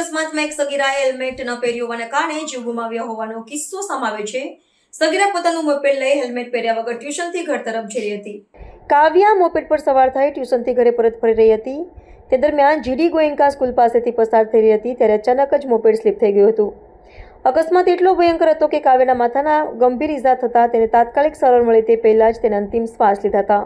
અકસ્માતમાં એક સગીરાએ હેલ્મેટ ન પહેર્યું હોવાને કારણે જીવ ગુમાવ્યો હોવાનો કિસ્સો સામે આવ્યો છે। સગીરા પોતાનું મોપેડ લઈ હેલ્મેટ પહેર્યા વગર ટ્યુશનથી ઘર તરફ જઈ રહી હતી। કાવ્યા મોપેડ પર સવાર થઈ ટ્યુશનથી ઘરે પરત ફરી રહી હતી। તે દરમિયાન જીડી ગોયંકા સ્કૂલ પાસેથી પસાર થઈ રહી હતી ત્યારે અચાનક જ મોપેડ સ્લીપ થઈ ગયું હતું। અકસ્માત એટલો ભયંકર હતો કે કાવ્યાના માથાના ગંભીર ઇજા થતાં તેને તાત્કાલિક સારવાર મળે તે પહેલાં જ તેને અંતિમ શ્વાસ લીધા હતા।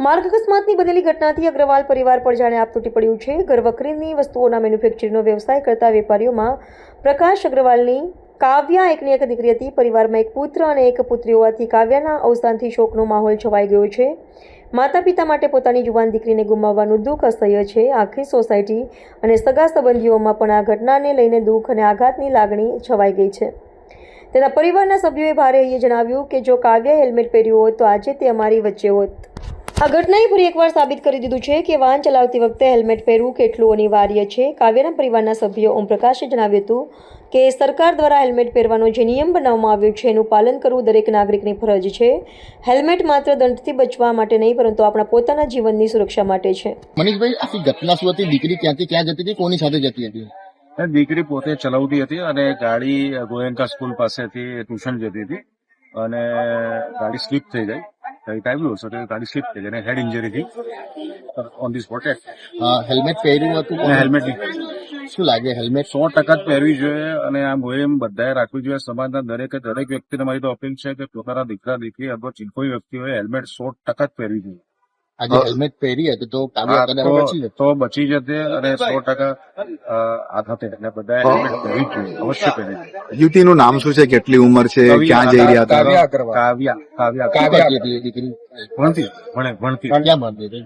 માર્ગ અકસ્માતની બનેલી ઘટનાથી અગ્રવાલ પરિવાર પર જાણે આપ તૂટી પડ્યું છે। ઘરવખરીની વસ્તુઓના મેન્યુફેક્ચરિંગનો વ્યવસાય કરતા વેપારીઓમાં પ્રકાશ અગ્રવાલની કાવ્યા એકની એક દીકરી હતી। પરિવારમાં એક પુત્ર અને એક પુત્રી હોવાથી કાવ્યાના અવસાનથી શોકનો માહોલ છવાઈ ગયો છે। માતા પિતા માટે પોતાની જુવાન દીકરીને ગુમાવવાનું દુઃખ અસહ્ય છે। આખી સોસાયટી અને સગા સંબંધીઓમાં પણ આ ઘટનાને લઈને દુઃખ અને આઘાતની લાગણી છવાઈ ગઈ છે। તેના પરિવારના સભ્યોએ ભારે હૈયે જણાવ્યું કે જો કાવ્યાએ હેલ્મેટ પહેર્યું હોત તો આજે તે અમારી વચ્ચે હોત। આ ઘટનાએ ફરી એકવાર સાબિત કરી દીધું છે કે વાહન ચલાવતી વખતે હેલ્મેટ પહેરવું કેટલું અનિવાર્ય છે। કાવ્યાના પરિવારના સભ્યો ઓમપ્રકાશે જણાવ્યું હતું કે સરકાર દ્વારા હેલ્મેટ પહેરવાનો જે નિયમ બનાવવામાં આવ્યો છે એનું પાલન કરવું દરેક નાગરિકની ફરજ છે। હેલ્મેટ માત્ર દંડથી બચવા માટે નહીં પરંતુ આપણા પોતાના જીવનની સુરક્ષા માટે છે। મનીષભાઈ, આખી ઘટના શું હતી? દીકરી ક્યાંથી ક્યાં જતી હતી? કોની સાથે જતી હતી? દીકરી પોતે ચલાવતી હતી અને ગાડી ગોયંકા સ્કૂલ પાસેથી ટ્યુશન જતી હતી અને ગાડી સ્લીપ થઈ ગઈ। કંઈક આવ્યું હશે તો ગાડી સ્લીપ થઈ ગઈ અને હેડ ઇન્જરી થી ઓન ધી સ્પોટ હેલ્મેટ પહેર્યું હતું? હેલ્મેટ શું લાગે? હેલ્મેટ 100% જ પહેરવી જોઈએ અને આ મુહિમ બધાએ રાખવી જોઈએ। સમાજના દરેક વ્યક્તિને મારી તો અપીલ છે કે પોતાના દીકરા દીકરી અથવા કોઈ વ્યક્તિ હોય હેલ્મેટ 100% જ પહેરવી જોઈએ। આજે હેલ્મેટ પહેરી હતી તો કાવ્યા કદાચ તો બચી જતે અને 100% આ થતે એટલે બધા હેલ્મેટ પહેરવી જોઈએ, અવશ્ય પહેરવી જોઈએ। યુવતીનું નામ શું છે? કેટલી ઉંમર છે? ક્યાં જઈ રહ્યા હતા? કાવ્યા કાવ્યા દીકરી ભણતી ક્યાં ભણતી હતી?